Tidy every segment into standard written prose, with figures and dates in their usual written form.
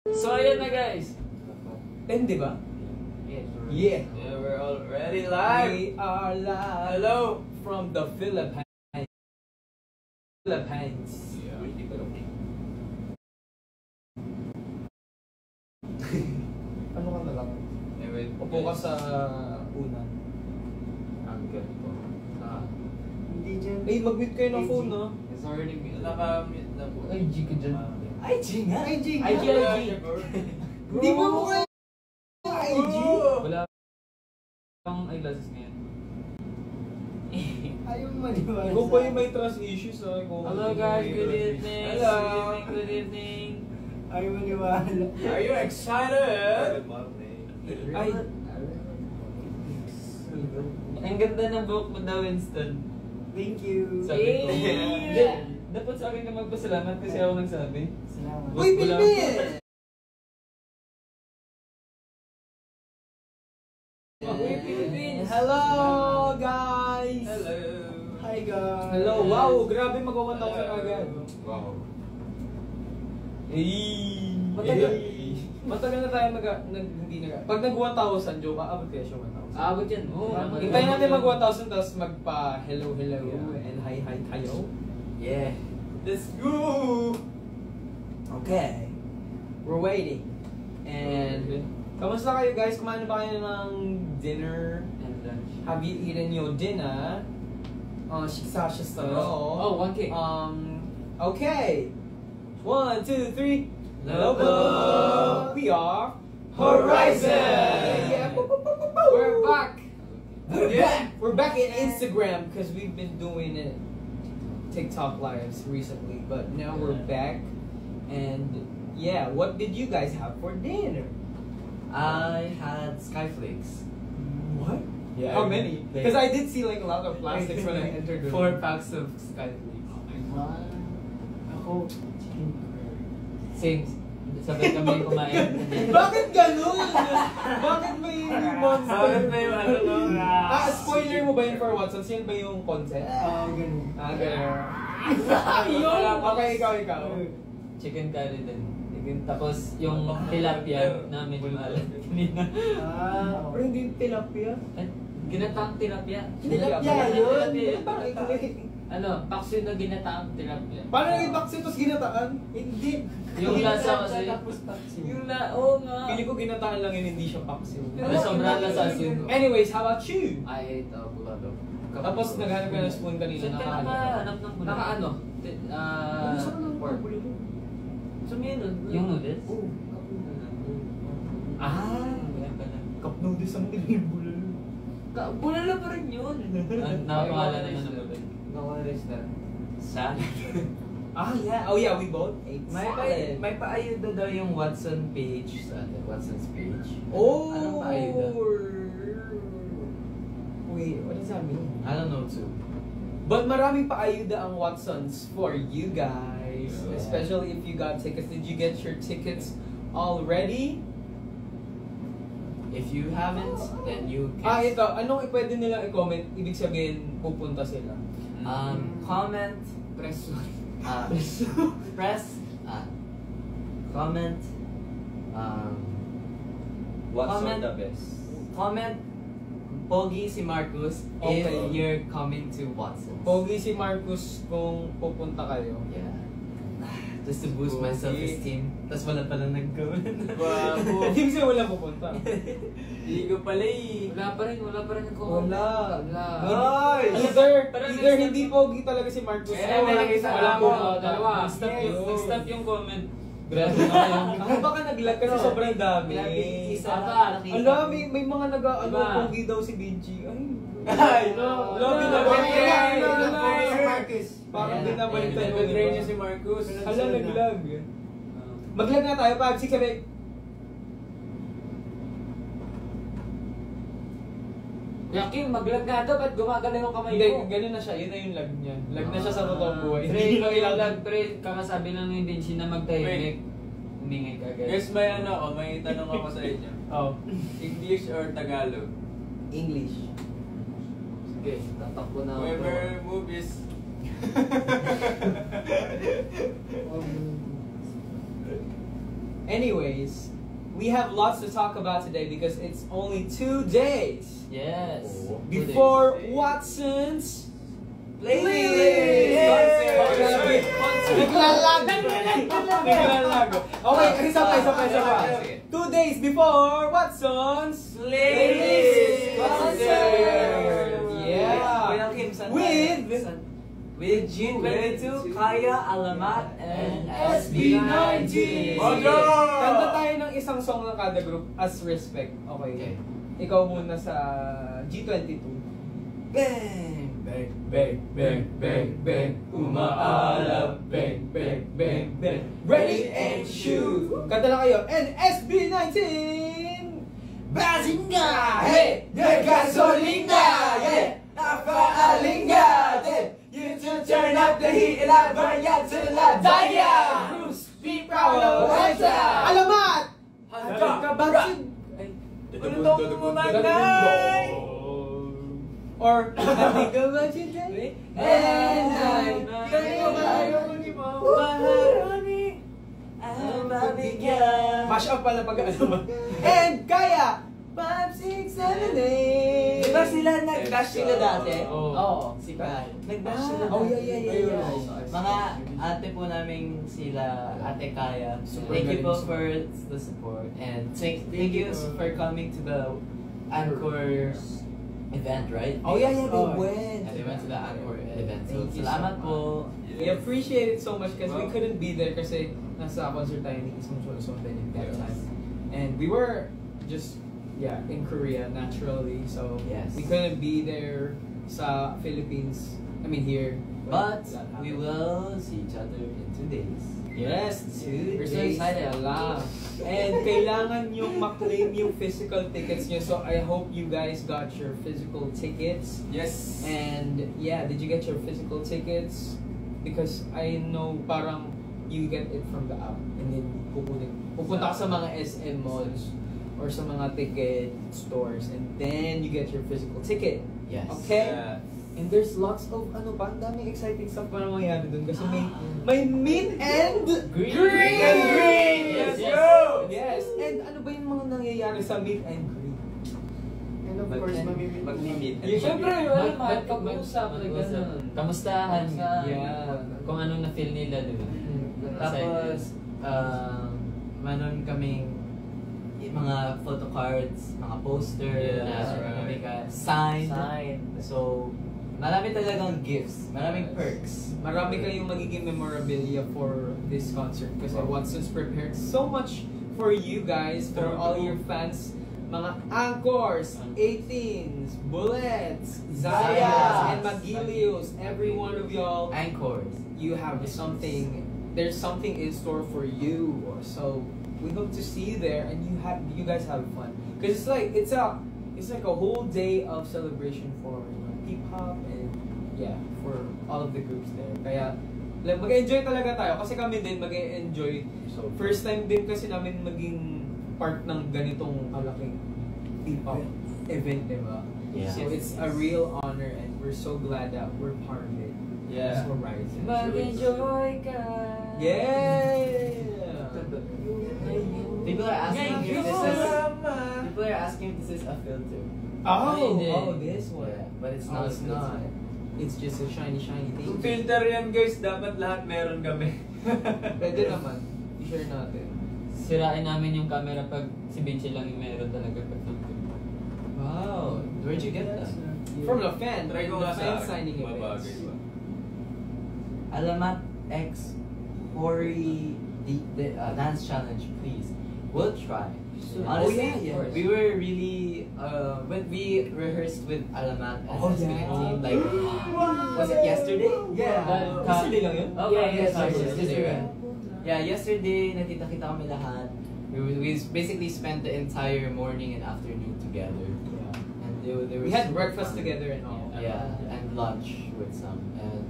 So ayan na guys. 10, di ba? Yeah. Yeah, we're already live. We are live. Hello from the Philippines. Yeah. Ano ka na lang? Wait. Upo ka sa unan. Ang ganito. Hindi dyan. Mag-mute kayo ng phone, no? Sorry, naka-mute na po. Ay, G ka dyan. IG nga. IG nga. IG. Hindi mo mo kayo IG? Wala pang eyeglasses ngayon. Ayaw maniwala. Ikaw pa yung may trust issues, ah. Hello guys, good evening. Hello. Good evening. Ayaw maniwala. Are you excited? Ay. Ang ganda ng buhok mo daw, Winston. Thank you. Sabi ko. Yeah. Dapat sa akin ka magpasalamat kasi ako nagsabi. Salamat. Uy, Pilipin! Uy, Philippines! Hello, guys! Hello! Hi guys. Hello, wow! Grabe mag-1,000 agad. Wow. Matagal na tayo pag nag-1,000, Joe, aabot kaya siya 1,000. Abot yan. Hintayin natin mag-1,000 tapos magpa-hello and hi tayo. Yeah. Let's go! Okay. We're waiting. And, kamusta kayo guys? Kumain na ba kayo ng dinner? And lunch. Have you eaten your dinner? 식사하셨어요? Oh, 1K. Okay. 1, 2, 3. Hello. We are Horizon! Yeah. We're back! We're back in Instagram because we've been doing it TikTok lives recently, but now we're back. And yeah, what did you guys have for dinner? I had Skyflakes. What? Yeah. How many? Because I did see like a lot of plastics when I entered the 4 packs of Skyflakes. Ako, chicken curry. Same. Sabay kami kumain. Bakit ganun? Bakit may monster? Bakit may ano no? Spoiler mo ba yun for Watson? Yan ba yung concept? Ganun. Ganun. Okay, ikaw. Chicken curry din. Tapos yung tilapia namin maalat kanina. Pero hindi tilapia. Ginataang tilapia. Tilapia yun. Ano, paksiw na ginataang tilapia. Paano naging baksin tapos ginataan? Hindi. Yung lasa kasi. Tapos paksiw. Yung oo nga. Pili ko ginataan lang yun, hindi siya paksiw. Pero sobrang lasa asin. Anyways, how about you? I ate bulalo. Tapos naghanap ka ng spoon kanina. Saan ka nakahanap ng bulalo? Naka-ano? Pork. So yun, yung noodles? Oo. Ganyan pala. Cup noodles ang nilibulalo. Bulalo pa rin yun. Nakakawala naman ng bulalo. What is that? Salad. Yeah. Oh yeah, we both ate salad. May paayuda daw yung Watson page sa Watson's page. Oh! Anong paayuda? Wait, what does that mean? I don't know too. But maraming paayuda ang Watsons for you guys. Yeah. Especially if you got tickets. Did you get your tickets already? If you haven't, then you can. Ito. Anong pwede nila i-comment? Ibig sabihin, pupunta sila. Comment. Preso. Press. Comment. What's Comment. the best? Comment. Pogi si Marcus Okay. if you're coming to Watson. Pogi si Marcus kung pupunta kayo. Yeah. Just to boost my Pogi. self-esteem. Tapos wala palang nag-comment. Hindi kasi wala pupunta. Hindi ko pala eh. Wala pa rin ako. Wala. Ay! Either hindi pogi talaga si Marcus. May nakita wala ako. mo. Dalawa. Yes. Nag-stop yung comment. Grabe na kayo. Ako baka nag-lag kasi sobrang dami. May mga pogi daw si Benji. Ay, no. Binabaliktad. Parang binabaliktad. Nag-train niya si Marcus. Hala, nag-lag. Mag-lag na tayo. 5, 6, 7. Yakin, mag-lag nga daw. Ba't gumagaling yung kamay Hindi, ko? ganun na siya. Yun na yung lag niya. Lag na siya sa totoong buhay. Pre, Hindi ikaw na yung lag. Pre, kakasabi lang ni Benji na magtahimik. Umingay ka agad. Guys, may tanong ako sa inyo. Oh. English or Tagalog? English. Sige, tatakbo na ako. Whoever movies. Anyways, we have lots to talk about today because it's only 2 days Yes. before Watson's Playlist! Naglalag. Okay, isa pa. Sige. 2 days before Watson's Playlist! Concert. Yeah. Kuya Kim, saan With- tayo? With G22, Kaya, Alamat, and SB19. Mojo! Kanta tayo ng isang song ng kada group as respect. Okay. Okay. Ikaw muna sa G22. Bang! Bang, bang, bang, bang, bang, umaalab, bang, bang, bang, bang, ready and shoot. Kanta lang kayo, and SB19! Bazinga! Hey! Gasolina! Yeah! Napaalinga! You should turn up the heat and I burn ya till I die ya! Bruce, be proud of Wacha! Alamat! Hanggang kabagsin! Tutubog magnay! Or, think about you day and night. Mash up pala pag alamat. And kaya! 5, 6, 7, 8. Diba sila nag-dash sila dati? Oo. Si Kaya. Nag-dash sila Oh, dati. yeah. Mga ate po namin sila, Ate Kaya. Super Thank you po galing. for the support. And thank you for coming to the Anchor event, right? Oh, yeah, they Oh. went. Yeah, they went to the Anchor event. So, Thank you salamat so po. We appreciate it so much because we Wow. couldn't be there kasi nasa concert tayo ni Ismong Cholasonten at that Yes. time. And we were just, in Korea naturally. So Yes. we couldn't be there sa Philippines. I mean here. But that we happened. will see each other in 2 days. Yes, 2 We're so days excited. na lang. And kailangan yung maklaim yung physical tickets nyo. So I hope you guys got your physical tickets. Yes. And yeah, did you get your physical tickets? Because I know parang you get it from the app and then pupunta ka sa mga SM malls or sa mga ticket stores and then you get your physical ticket. Yes. Okay? Yeah. And there's lots of ang daming exciting stuff pa na mangyayari dun kasi may meet and Greet. greet! Yes, Yes. go! Yes, and ano ba yung mga nangyayari sa meet and greet? And of course, mamimit. Mag-meet. Siyempre, mag- pag-uusap, kamustahan. Yeah. Kung anong na-feel nila, di ba? Tapos, manon kaming mga photo cards, mga poster, Yes, right. signed. So, marami talagang gifts, maraming perks. Marami kayong magiging memorabilia for this concert kasi Watson's prepared so much for you guys, for all your fans. Mga Anchors, 18s, Bullets, Zayas, Zayas, and Magilios, every one of y'all, Anchors. you have something, there's something in store for you. So we hope to see you there and you guys have fun. Because it's like a whole day of celebration for P-pop and for all of the groups there. Kaya mag-enjoy talaga tayo kasi kami din mag-enjoy. So, First time din kasi namin maging part ng ganitong kalaking P-pop event, diba? Yeah. So it's a real honor and we're so glad that we're part of it. Yeah. So Horizon. Mag-enjoy ka. Yeah! People are asking if this is a filter. Oh, this one. Yeah, but it's Oh, not. it's not. It's just a shiny Kung thing. filter yan guys, dapat lahat meron kami. Pwede naman. I-share natin. Sirain namin yung camera pag si Vinci lang yung meron talaga pag filter. Wow, where'd you get that? From the fan. Try ko the nga fan sa signing akin. events. Mabagay ba? Alamat X Hori Dance Challenge, please. We'll try. Honestly, yeah. we were really when we rehearsed with Alamat and Oh, SB19, yeah. like was it yesterday? Yeah. Yesterday lang yun? Yesterday. Right? Yeah, yesterday nakita-kita kami lahat. We basically spent the entire morning and afternoon together. And they were We had super breakfast fun. together and all. Yeah, and lunch with some. And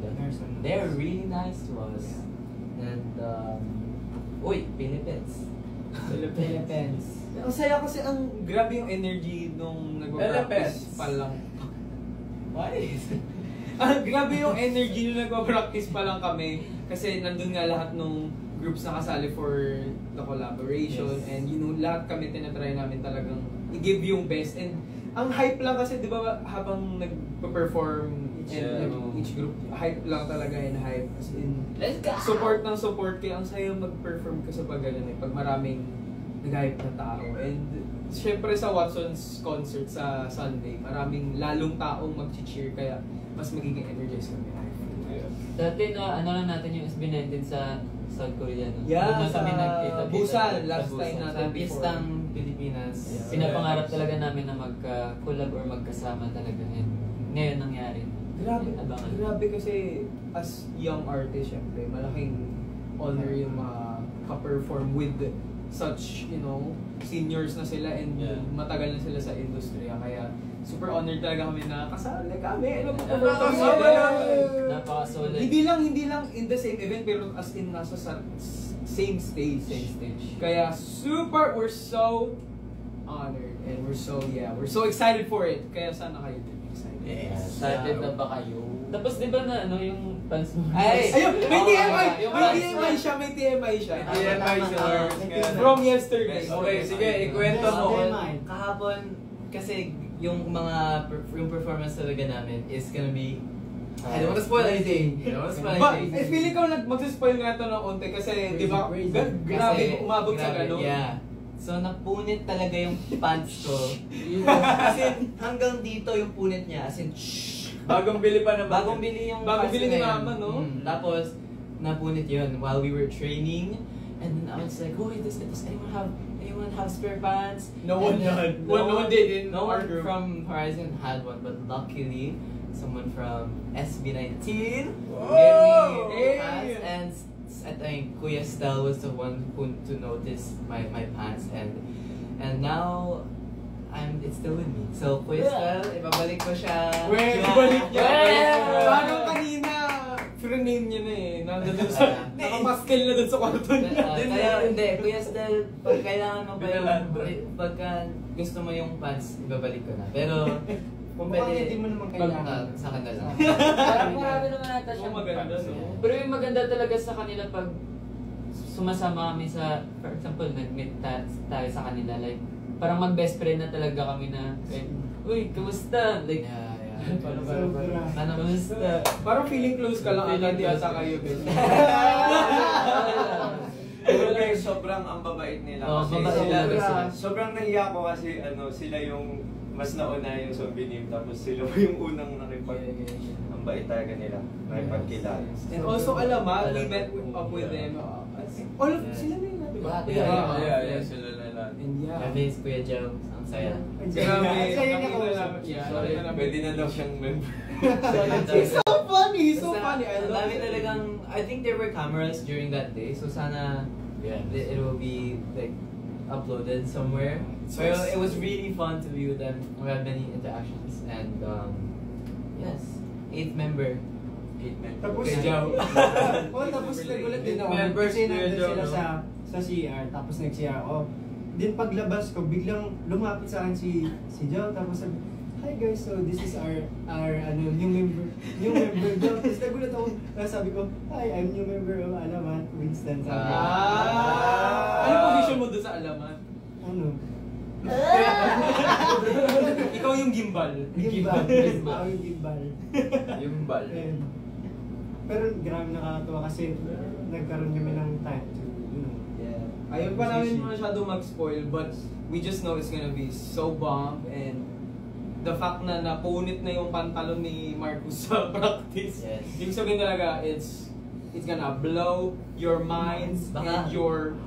they're really nice to us. And Philippines. Philippines. Ang saya kasi grabe yung energy nung nagpa-practice Philippines. pa lang. Why? Grabe yung energy nung nagpa-practice pa lang kami kasi nandun nga lahat nung groups na kasali for the collaboration. Yes. And lahat kami tinatry namin talagang i-give yung best. And ang hype lang kasi, di ba, habang nag-perform each group, hype lang talaga and hype. As in, Let's go! support ng support. Kaya ang saya mag-perform ka sa pag pag maraming nag-hype na tao. And syempre sa Watson's concert sa Sunday, maraming lalong taong mag-cheer. Kaya mas magiging energized kami. Dati na ano lang natin yung SB19 sa South Korea. No? Yeah, Doon na kami sa nagkita-kita. Busan, Sa last Busan. time natin. Sa Pistang Pilipinas. Yeah. Pinapangarap talaga namin na magka-collab or magkasama talaga. And ngayon nangyari. Grabe, Abangan. grabe kasi as young artist, syempre, malaking honor yung ka-perform with such, seniors na sila and Yeah. matagal na sila sa industriya. Kaya super honored talaga kami na kasali kami. Napaka-solid. Hindi lang in the same event pero as in nasa sa same stage. Same stage. Kaya we're so honored and we're so excited for it. Kaya sana kayo din excited. Excited na ba kayo? Tapos di ba na yung fans mo? Ayun, may TMI! Yung May fans TMI siya, may TMI siya. TMI siya. From yesterday. Okay, sige, ikwento mo. Kahapon, kasi yung performance talaga namin is gonna be I don't wanna spoil anything. Feeling ko mag-spoil nga ito ng konti kasi, di ba, grabe umabot sa gano'n. Yeah. So, napunit talaga yung pants ko. As in, hanggang dito yung punit niya. As in, Bagong bili pa naman. bagong bili yung Bagong pants bili na ni yun. Mama, no? Tapos, napunit yun while we were training. And then I was like, oh, does anyone have spare pants? No one And then had. No one did in No our one group. from Horizon had one, but luckily, someone from SB19 gave Whoa! me Hey! pants, and I think Kuya Stel was the one who to notice my pants, and now it's still with me. So Kuya Stel, ibabalik ko siya. Ibalik niya. Yeah! Parang kanina, name niya na eh. Nandun sa, nakapastel na dun sa kwarto niya. Kaya hindi, Kuya Stel, pag kailangan mo pa Binalado. pagka gusto mo yung pants, ibabalik ko na. Pero kung Mukhang pwede, hindi mo naman kailangan. sa kanila lang. Parang marami naman ata siyang maganda, fans. no? Pero yung maganda talaga sa kanila pag sumasama kami sa, for example, nag-meet tayo sa kanila, like, parang mag-best friend na talaga kami na, like, uy, kamusta? Like, paano, kamusta? Parang feeling close ka lang ata, di ata kayo. Pero guys, sobrang ang babait nila. Oo, Kasi mabait sila, talaga sila. sobrang nahiya ko kasi sila yung mas nauna yung zombie name tapos sila po yung unang ang bait talaga nila. Nakipagkilala. And also, Alamat, we met up with them. All of sila na yun, di ba? Yeah, sila na lahat. And yeah. Kami, Kuya Joe, ang saya. Grabe, Kaya niya nakita kausap. namin. Yeah, Sorry, nakita namin. pwede na daw siyang member. He's so funny, he's so Basta, funny. I ang love dami it. talagang, I think there were cameras during that day, so sana it will be like uploaded somewhere. So it was really fun to be with them. We had many interactions and yes, 8th member. Tapos, Okay, Joe. tapos nagulat din ako. Members, Kasi Kuya nandun Joe, sila no? sa CR, tapos nag-CR ako. Then paglabas ko, biglang lumapit sa akin si Joe, tapos sabi, hi guys, so this is our new member Joe. Tapos nagulat ako, tapos sabi ko, hi, I'm new member of Alamat, Winston. Sabi ko, Ano position mo doon sa Alamat? ano? Ikaw yung gimbal. Gimbal. Ako yung gimbal. Yung bal. Ayun. Pero grabe nakakatuwa kasi nagkaroon kami ng time to, Ayun pa namin masyado mag-spoil, but we just know it's gonna be so bomb, and the fact na napunit na yung pantalon ni Marcus sa practice, Yes. ibig sabihin talaga, it's gonna blow your minds and Baka- your...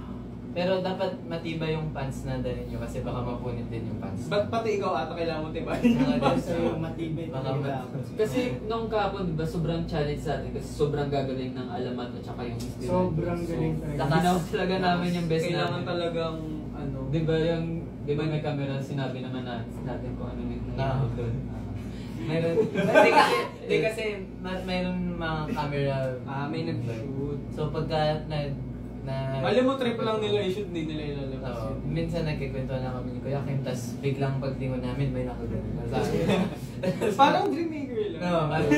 Pero dapat matibay yung pants na dalhin nyo kasi baka mapunit din yung pants. But pati ikaw ata kailangan mo tibayin yung pants. So yung matibay Baka talaga. Kasi nung kahapon, di ba, sobrang challenge sa atin kasi sobrang gagaling ng Alamat at saka yung Steel Sobrang Icons. galing talaga. Nakanaw talaga namin yung best Kailangan namin. talagang, ano... Di ba may camera, sinabi naman natin kung ano yung nangyari doon. Meron. Hindi kasi mayroon mga camera. may nag-shoot. So pagka Alam mo, trip lang nila i-shoot, hindi nila ilalabas Oo. yun. Minsan nagkikwento na kami ni Kuya Kim, tapos biglang paglingon namin may nakaganon na sa akin. Parang Dreammaker lang. No, parang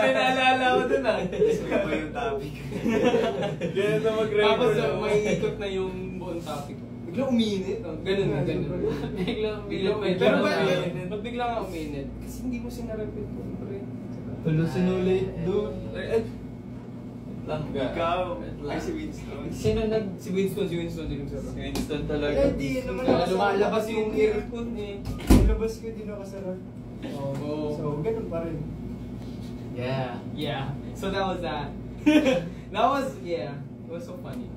may naalala ko dun ah. Iba yung topic. Ganun na Tapos mag-record. may ikot na yung buong topic. Biglang uminit. Oh. Ganun. Biglang Pero uminit. ba't biglang nga uminit? Kasi hindi mo sinarapit ko. Hallucinate, dude. Ikaw. Ay, si Winston. Si Winston din yung sarap. Si Winston talaga. Eh, di naman Kaya ako lumalabas sarap. yung earphone eh. Labas ko, di nakasarap. Oh. So, ganun pa rin. Yeah. So that was that. It was so funny.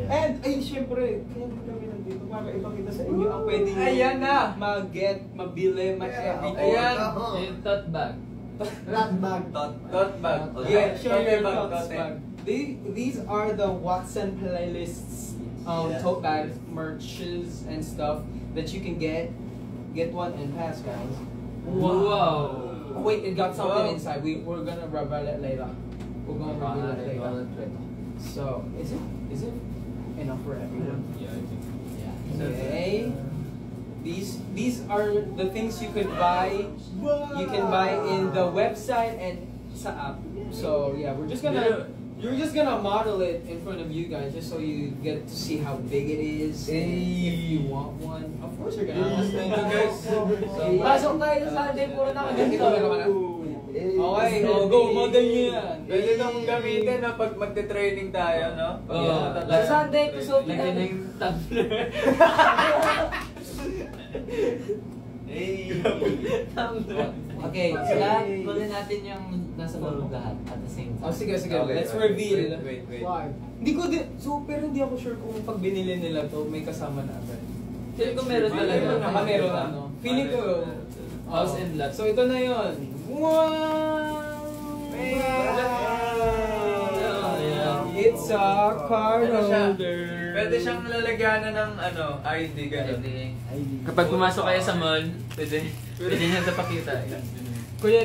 And, ay, syempre, kaya po kami nandito para ipakita sa inyo ang pwede nyo Ayan na! mag-get, mabili, Yeah, Ayan. Yung tote bag. Rat bag. Tote bag. Yeah, show Tote your bag, tote tote. bag. These are the Watson playlists, tote bag merches and stuff that you can get. Get one and pass, guys. Wow. Oh, wait, it got something Wow. inside. We're gonna reveal it later. We're gonna reveal it later. So, is it enough for everyone? Yeah, I think. Okay. These are the things you could buy. You can buy in the website and sa app. So yeah, you're just gonna model it in front of you guys just so you get to see how big it is. If you want one, of course you're gonna ask them. Guys. Pasok tayo sa Sunday, puro na Ito, meron ka na? Okay, go, model nyo yan. Pwede nang gamitin na pag magte-training tayo, no? Yeah. Sa Sunday, tusok lagyan na yung tumbler. Tumbler. Okay, so lahat, kunin natin yung nasa loob lahat at the same time. Oh, sige. Okay, Let's okay. reveal. Wait. Why? Hindi ko din, pero hindi ako sure kung pag binili nila to, may kasama na agad. Feeling ko meron talaga. Meron na, no? Feeling ko, House and lot. So ito na yun. Wow! It's a card Ano siya? holder. Pwede siyang lalagyanan ng ID ganun. Kapag pumasok kayo sa mall, pwede nyo ito pakita. Kuya,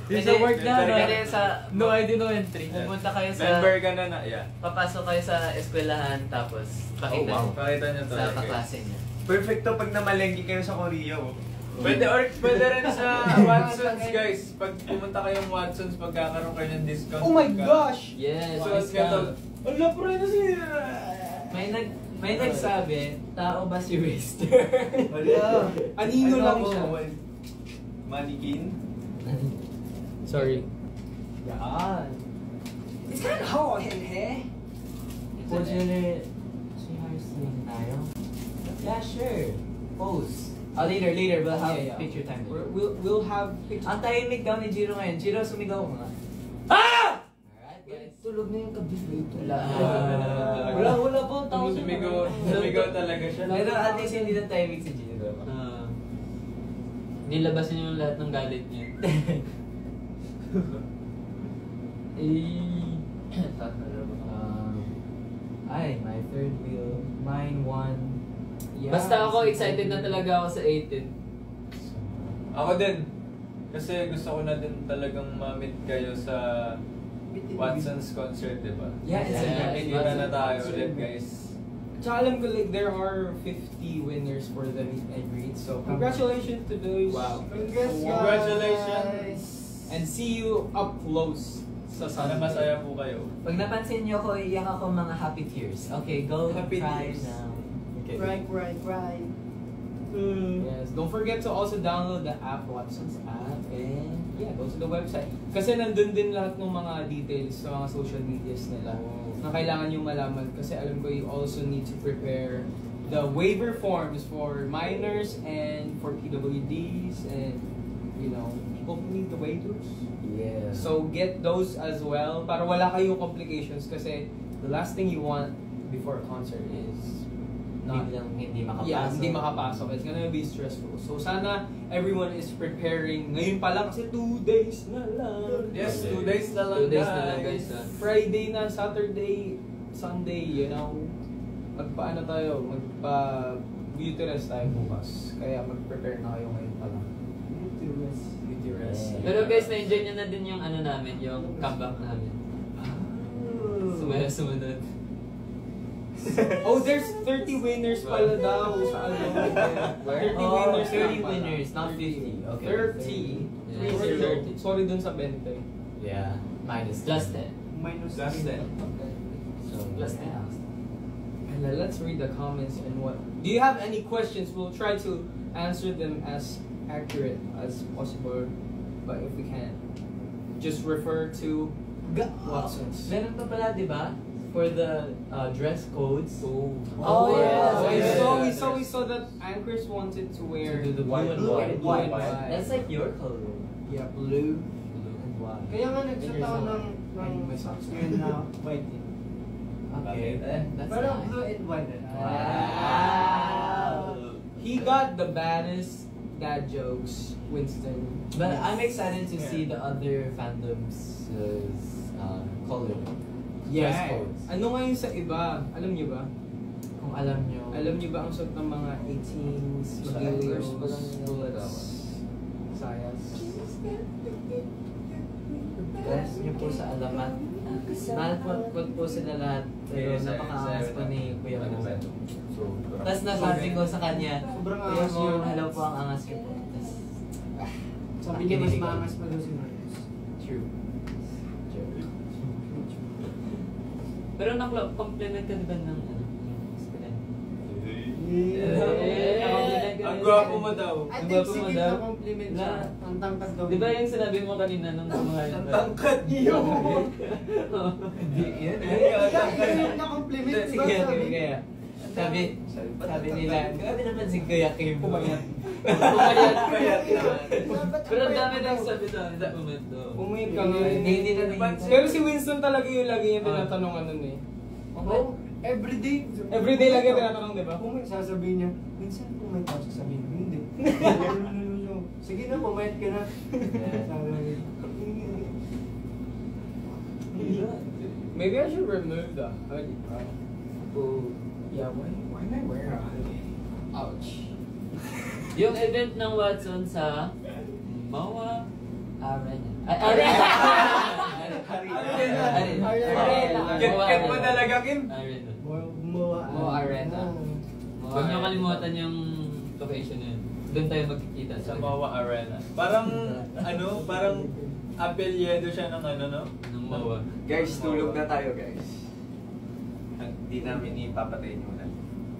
Pwede, sa work na, pwede sa no ID, no entry. Pumunta kayo sa, Member ka na yeah. papasok kayo sa eskwelahan, tapos pakita nyo Pakita nyo to. sa kaklase niya. Perfect to pag namalengke kayo sa Korea. Pwede rin sa Watsons guys. Pag pumunta kayong Watsons, magkakaroon kayo ng discount. Oh my gosh! Yes, So, discount. Ala, pre na siya! May nagsabi, tao ba si Waster? Wala. Anino lang siya. Mannequin. Sorry. Yan. It's kind of hot, he? Unfortunately, si Harsling tayo. Yeah, sure. Pose. Later, we'll have Yeah. picture time. We'll have pictures. Ang tahimik daw ni Jiro ngayon. Jiro, sumigaw mo nga. Ah! Alright, guys. Tulog na yung kabila ito. Wala po. Tao Sumigaw talaga siya. Pero at least hindi na tahimik si Jiro. Nilabasan niyo yung lahat ng galit niya. My third wheel. Mine one. Yeah. Basta ako, excited na talaga ako sa 18. Ako din. Kasi gusto ko na din talagang ma-meet kayo sa Watson's concert, di ba? Yeah, it's Yeah, Nakikita na tayo Watson's ulit, guys. Tsaka alam ko, like, there are 50 winners for the meet and greet. So, congratulations to those. Wow. Congratulations. And see you up close sa Sana Sunday. masaya po kayo. Pag napansin niyo ko, iyak ako mga happy tears. Okay, go Happy cry tears. now. Okay. Right. Yes, don't forget to also download the app, Watson's app, and yeah, go to the website. Kasi nandun din lahat ng mga details sa mga social medias nila na kailangan yung malaman. Kasi alam ko you also need to prepare the waiver forms for minors and for PWDs and, you know, people who need the waivers. Yeah. So get those as well para wala kayong complications kasi the last thing you want before a concert is hindi makapasok. Yeah, hindi makapasok. It's gonna be stressful. So sana everyone is preparing. Ngayon pa lang kasi 2 days na lang. Yes, 2 days na lang, 2 days na lang, guys. Friday na, Saturday, Sunday, you know. Magpaano tayo? Beauty rest tayo bukas. Kaya mag-prepare na kayo ngayon pa lang. Beauty rest. Pero guys, na-enjoy nyo na din yung ano namin, yung comeback namin. Sumunod. Oh, there's 30 winners pala daw sa ano. 30 winners. 30 winners, not 50. Okay. 30. Yeah, 30. Sorry dun sa 20. Yeah. Minus Plus 10. Minus Plus 10. So, Plus 10. And then let's read the comments and what. Do you have any questions? We'll try to answer them as accurate as possible. But if we can't, just refer to Watson's. Meron pa pala, di ba? For the dress codes. Oh yeah. We saw that Anchors wanted to wear To do the blue and Blue white. and white. That's like your color. Yeah, blue. Blue and white. Kaya nga nagsuot ako ng May socks. ngayon na white. Okay, that's Parang nice. blue and white. Wow. He got the baddest dad jokes, Winston. But I'm excited to see the other fandoms' color. Dress codes. Ano nga yung sa iba? Alam niyo ba? Kung alam nyo. Alam niyo ba ang suot ng mga 18s, Sa Magilios, Anchors pa lang yung Bullets, Sayas? Guys, nyo po sa alamat. Mahal po sila lahat. Pero Yes, napaka-angas sir. po ni Kuya Ano ba? Mo. So, Tapos nasabi ko sa kanya, Sobrang Kuya angas Mo, yun. hello po ang angas ko po. Tapos, Sabi niya mas maangas pa daw si Marcos. true. Pero compliment ka diba ng ano? student? Ang gwapo mo daw. I Ang think gwapo mo sige daw. na compliment siya. Na- Ang tangkad daw. Di ba yung sinabi mo kanina nung kumain Ang ba? tangkad niyo. Hindi yan. Ikaw yung na-compliment, di ba? Sige, Sabi kaya. Sabi nila, grabe naman si Kuya Kim. Pumayat. Payat naman. Pero ang dami nang sabi sa akin sa momento. Umuwi ka nga. Hindi na napansin. Pero si Winston talaga yung lagi yung tinatanungan nun eh. Oh, everyday. Everyday lagi yung tinatanong, di ba? Kung may sasabihin niya, minsan pumayat ako, sasabihin ko, hindi. Sige na, pumayat ka na. Sabi niya. Maybe I should remove the hoodie, bro. Oh. Yeah, why am I wearing a hoodie? Ouch. Yung event ng Watson sa Mawa Arena. Arena. Get mo talaga, Kim. Arena. Mo Arena. Huwag niyo kalimutan yung location na yun. Doon tayo magkikita Sa Mawa Arena. Parang, parang apelyedo siya ng ano, no? Ng Mawa. Guys, tulog na tayo, guys. Hindi namin ipapatayin muna.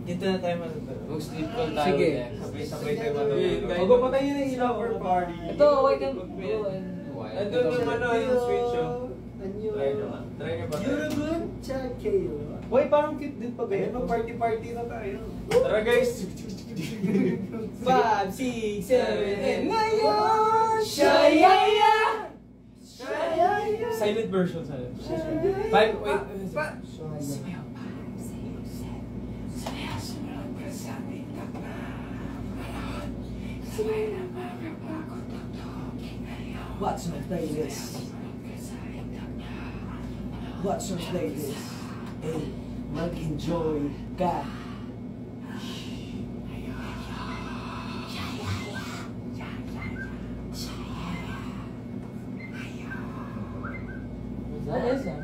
Dito na tayo matutulog. Mag-sleep call tayo. Sige. next. Sabay-sabay tayo matulog. Magpapatayin na yung ilaw for party. Ito, why can go and why? Andun yung yung switch, oh. Try nyo nga. Try nyo ba? You're a good child, Kayo. Why, parang cute din pa Ayun, mag-party-party na tayo. Tara, guys! 5, 6, 7, 8, ngayon! Shayaya! Silent version, silent. 5, wait. Watson playlist. Watson playlist. Hey, mag-enjoy ka. Ano yun?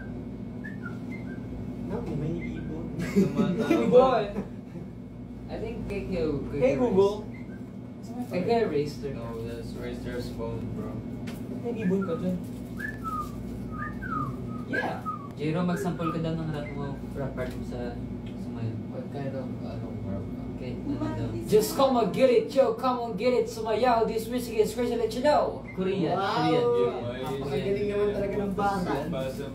Naku, may ibon. Boy! I think KK. Hey, Google. KK erased her. No, that's Razor's phone, bro. May ibon ka dyan. Yeah. Jiro, magsample ka daw ng rap mo mo sa sumayon. What kind of, Okay, ano daw? Just come and get it, yo, come and get it. Sumayaw, this music is crazy, let you know. Korean, Korean. Napakagaling naman talaga ng bata.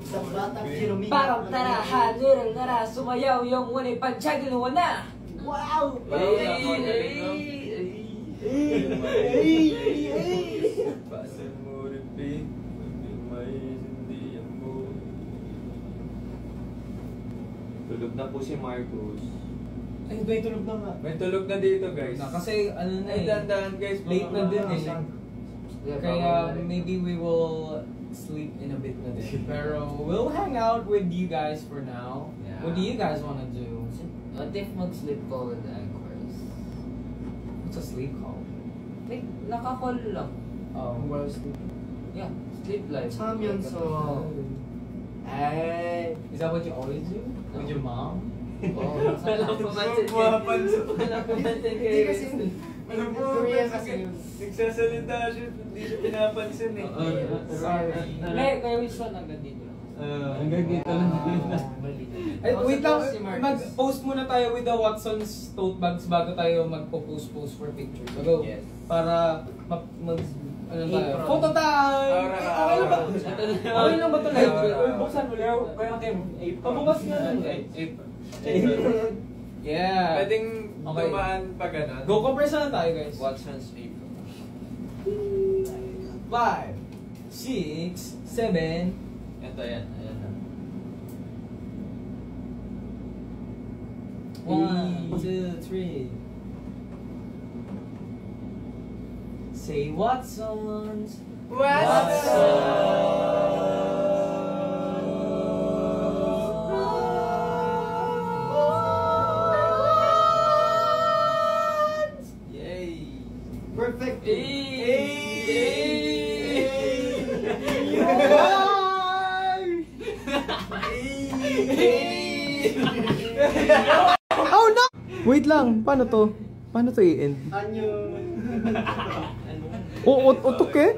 Sa batang kinumingit. Parang tarahan, nurang nara, sumayaw yung wani panchagin wana. Wow! Pasan mo rin, babe. Hindi maintindihan mo. Tulog na po si Marcos. Ay, may tulog na nga. May tulog na dito, guys. Kasi ano na Ay, eh. dandahan, guys. Late na din eh. Yeah, Kaya maybe we will sleep in a bit na din. Pero we'll hang out with you guys for now. Yeah. What do you guys wanna do? What if mag-sleep call with the Anchors? What's a sleep call? Like, naka-call lang. Well, sleep. Yeah, sleep live. Champion song. Ay! Is that what you always do? With your mom? Oh, walang pumansin kay... Walang pumansin kay... Hindi kasi, Alam mo, Korea kasi yun. nagsasalita siya, hindi siya pinapansin eh. Sorry. Kaya Wilson hanggang dito lang. Hanggang dito lang. Mali. Ay, wait lang, Si Marcus. mag-post muna tayo with the Watson's tote bags bago tayo magpo-post for pictures. So, Yes. para mag ano tayo? Apron. Photo time! Aura. Okay lang ba? Okay lang ba ito live? Or buksan mo lang. Kaya kayo, Pabukas nga lang. Yeah. Pwedeng Okay. dumaan pa gano'n. Go compress na tayo guys. Watson's April. 5, 6, 7. Ito yan, ayan na. 1, 2, 3. Say Watson's. Yay! Perfect. Oh no! Wait lang, paano to? Paano to i-end? Anyo. Utok eh?